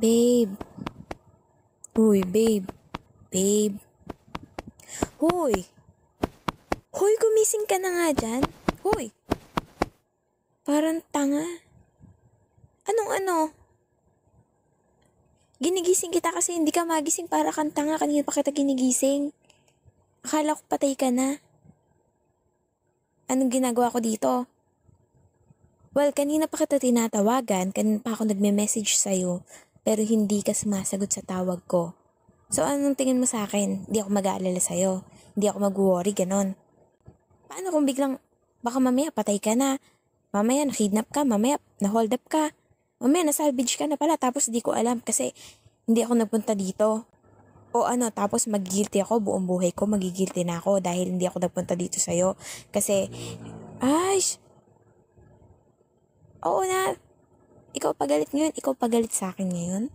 Babe. Uy, babe. Babe. Hoy. Hoy, gumising ka na nga dyan. Hoy. Parang tanga. Anong ano? Ginigising kita kasi hindi ka magising para kang tanga. Kanina pa kita ginigising. Akala ko patay ka na. Anong ginagawa ko dito? Well, kanina pa kita tinatawagan. Kanina pa ako nagme-message sa'yo. Pero hindi ka sumasagot sa tawag ko. So, anong tingin mo sa akin? Hindi ako mag-aalala sa'yo. Hindi ako mag-worry, ganon. Paano kung biglang, baka mamaya patay ka na. Mamaya na-kidnap ka. Mamaya na-hold up ka. Mamaya na-salvage ka na pala. Tapos di ko alam kasi hindi ako nagpunta dito. O ano, tapos mag-guilty ako buong buhay ko. Mag-guilty na ako dahil hindi ako nagpunta dito sa'yo. Kasi, ay, oo na. Ikaw pagalit ngayon. Ikaw pagalit sa akin ngayon.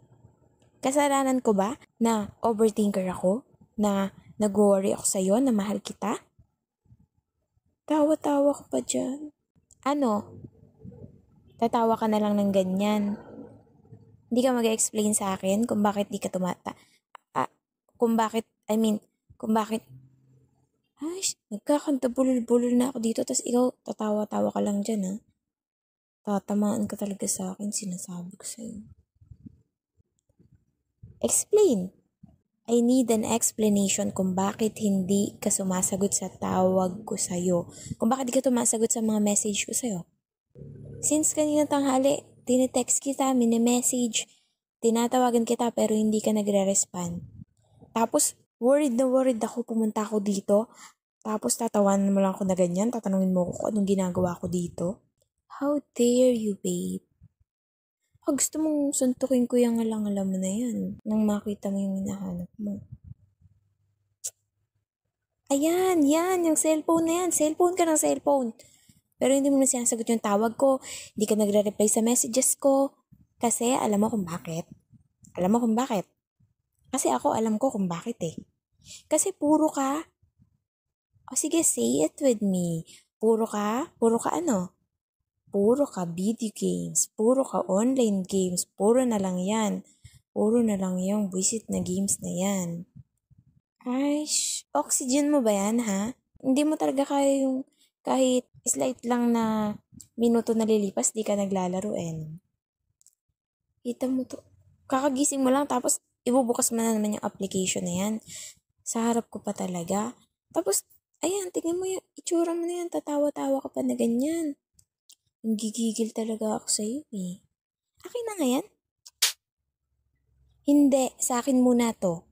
Kasalanan ko ba na overthinker ako? Na nag-worry ako sa'yo na mahal kita? Tawa-tawa ko pa dyan. Ano? Tatawa ka na lang ng ganyan. Hindi ka mag-explain sa akin kung bakit di ka kung bakit, kung bakit, ay, nagkakanta bulol-bulol na ako dito, tas ikaw, tatawa-tawa ka lang dyan, ha? Tatamaan ka talaga sa akin, sinasabi ko sa'yo. Explain. I need an explanation kung bakit hindi ka sumasagot sa tawag ko sa'yo. Kung bakit di ka sumasagot sa mga message ko sa'yo. Since kanina tanghali, tinitext kita, mini-message, tinatawagan kita pero hindi ka nagre-respond. Tapos, worried na worried ako, pumunta ako dito. Tapos, tatawanan mo lang ako na ganyan, tatanungin mo ko anong ginagawa ko dito. How dare you, babe? Gusto mong suntukin ko yung alang-alam mo na yan nang makita mo yung hinahanap mo. Ayan, yung cellphone na yan. Cellphone ka ng cellphone. Pero hindi mo na sinasagot yung tawag ko. Hindi ka nagre-reply sa messages ko. Kasi alam mo kung bakit. Alam mo kung bakit? Kasi ako alam ko kung bakit eh. Kasi puro ka. O sige, say it with me. Puro ka ano? Puro ka video games. Puro ka online games. Puro na lang yan. Puro na lang yung visit na games na yan. Ay, oxygen mo ba yan, ha? Hindi mo talaga kaya yung kahit slight lang na minuto na lilipas, di ka naglalaro eh. Kita mo to. Kakagising mo lang tapos ibubukas mo na naman yung application na yan. Sa harap ko pa talaga. Tapos, ayan, tingnan mo yung itsura mo na yan. Tatawa-tawa ka pa na ganyan. Gigigil talaga ako sa'yo eh. Akin na nga yan? Hindi, sa akin muna to.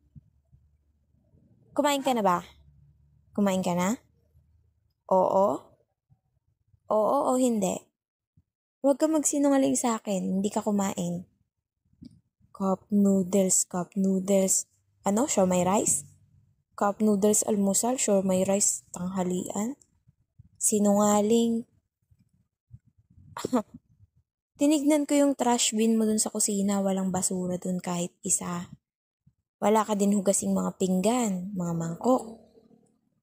Kumain ka na ba? Kumain ka na? Oo? Oo o hindi? Huwag ka magsinungaling sa akin, hindi ka kumain. Cup noodles. Ano, siomai rice? Cup noodles almusal, siomai rice tanghalian? Sinungaling. Tinignan ko yung trash bin mo dun sa kusina, walang basura dun kahit isa. Wala ka din hugasing mga pinggan, mga mangkok.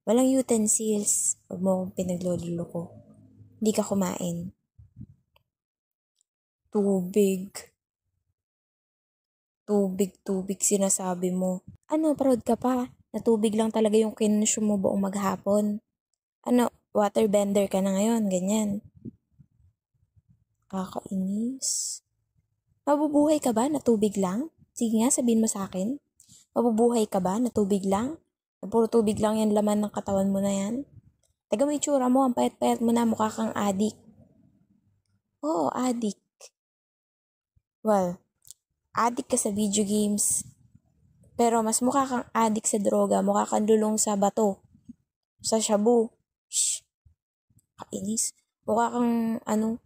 Walang utensils. Huwag mo akong pinaglololo ko. Hindi ka kumain. Tubig sinasabi mo. Ano, proud ka pa? Na tubig lang talaga yung kinonsume mo buong maghapon. Ano, waterbender ka na ngayon, ganyan. Kakainis. Mabubuhay ka ba na tubig lang? Sige nga, sabihin mo sa akin. Mabubuhay ka ba na tubig lang? Na puro tubig lang yan laman ng katawan mo na yan? Taga mo itsura mo, ang payat-payat mo na, mukha kang adik. Oo, adik. Well, adik ka sa video games. Pero mas mukha kang adik sa droga, mukha kang lulong sa bato. Sa shabu. Shh. Kainis. Mukha kang,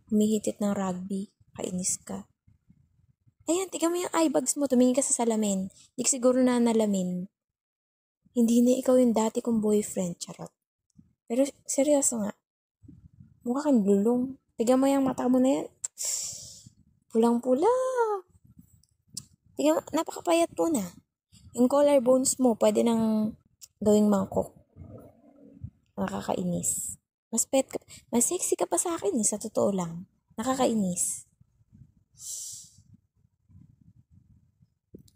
humihitit ng rugby. Kainis ka. Ayan, tignan mo yung eye bags mo. Tumingin ka sa salamin. Di ka siguro na nalamin. Hindi na ikaw yung dati kong boyfriend. Charot. Pero seryoso nga. Mukha kang lulong. Tignan mo yung mata mo na yan. Pulang-pula. Tignan mo, napakapayat mo na. Yung collarbones mo, pwede nang gawing mangkok. Nakakainis. Mas sexy ka pa sa akin sa totoo lang. Nakakainis.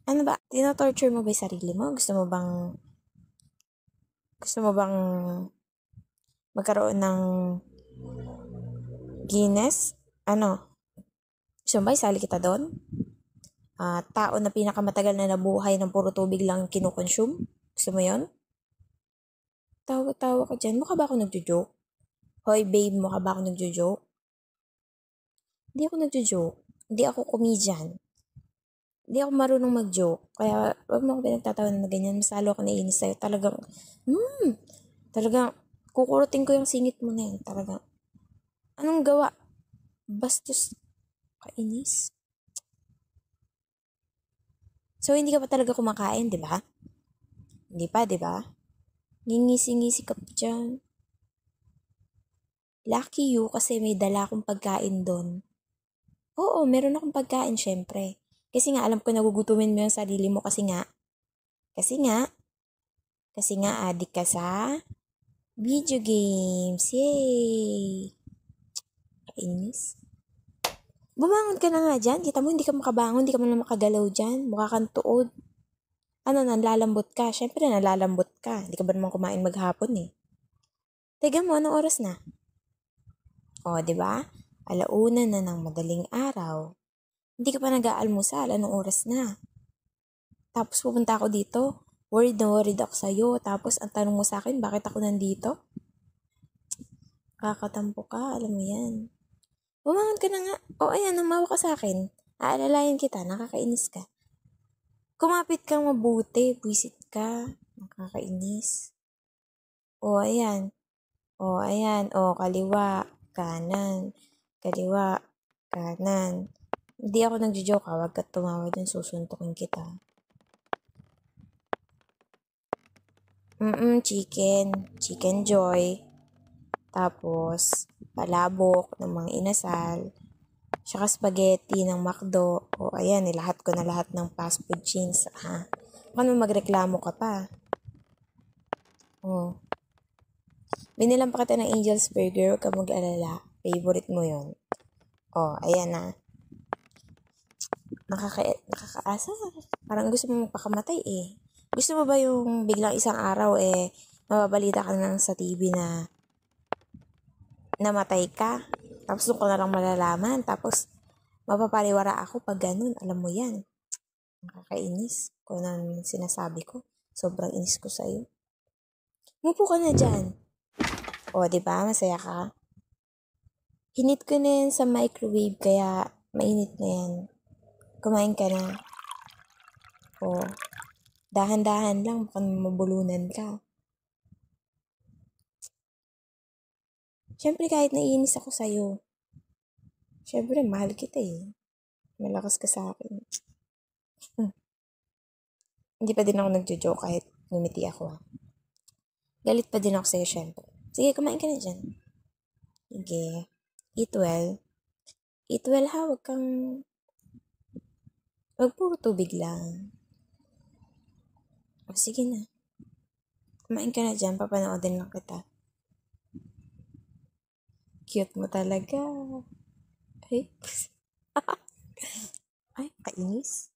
Ano ba? Tinatorture mo ba yung sarili mo? Gusto mo bang magkaroon ng Guinness? Ano? Gusto mo ba isali kita doon? Tao na pinakamatagal na nabuhay ng puro tubig lang kinukonsume? Gusto mo yon? Tawa-tawa ka dyan. Mukha ba ako nagjo-joke? Hoy babe, mukha ba ako nagjo-joke? Hindi ako nagjo-joke. Hindi ako comedian. Hindi ako marunong mag-joke. Kaya, wag mo ako pinagtatawanan na ganyan. Mas lalo ako naiinis sa'yo. Talagang, kukurutin ko yung singit mo na yan. Talagang, anong gawa? Bastos, kainis. So, hindi ka pa talaga kumakain, di ba? Hindi pa, di ba? Ngingisi-ngisi ka pa dyan. Lucky you kasi may dala akong pagkain doon. Oo, meron akong pagkain, syempre. Kasi nga, alam ko nagugutumin mo yung sarili mo kasi nga, adik ka sa video games. Yay! Kainis. Bumangon ka na nga dyan. Kita mo, hindi ka makabangon, hindi ka man makagalaw dyan. Mukha kang tuod. Ano, nalalambot ka. Syempre, nalalambot ka. Hindi ka ba naman kumain maghapon eh. Teka mo, anong oras na? O, di ba? Alauna na ng madaling araw. Hindi ka pa nag-aalmusal. Anong oras na? Tapos pupunta ako dito. Worried na worried ako sa'yo. Tapos ang tanong mo sa akin, bakit ako nandito? Kakatampo ka, alam mo yan. Bumangon ka na nga. O ayan, umawa ka sa akin. Aalalayan kita, nakakainis ka. Kumapit kang mabuti, buwisit ka. Nakakainis. O ayan. O, kaliwa, kanan. Kaliwa, kanan. Hindi ako nagjo-joke ha. Huwag ka tumawa dyan, susuntukin kita. Chicken. Chicken Joy. Tapos, palabok ng mga inasal. Tsaka spaghetti ng McDo. O, ayan, nilahat ko na lahat ng fast food chains, ha? Baka naman magreklamo ka pa. O. Binilang pa kita ng Angel's Burger. Huwag ka mag-alala. Favorite mo yon. O, ayan na. Nakakaasa. Parang gusto mo magpakamatay eh. Gusto mo ba yung biglang isang araw mababalita ka na sa TV na namatay ka? Tapos doon ko na lang malalaman. Tapos mapapariwara ako pag ganun. Alam mo yan. Nakakainis. Kung ano sinasabi ko. Sobrang inis ko sa'yo. Mupo ka na dyan. O, diba? Masaya ka? Hinit ko na yan sa microwave kaya mainit na yan. Kumain ka na. O, dahan-dahan lang. Baka mabulunan ka. Siyempre kahit naiinis ako sa'yo. Siyempre mahal kita eh. Malakas ka sa akin. Hindi pa din ako nagjo-joke kahit ngumiti ako ha. Galit pa din ako sa'yo syempre. Sige, kumain ka na dyan. Sige. Eat well. Eat well ha, wag puro tubig lang. O, sige na. Kumain ka na dyan, papanoodin lang kita. Cute mo talaga. Ay, ay, kainis.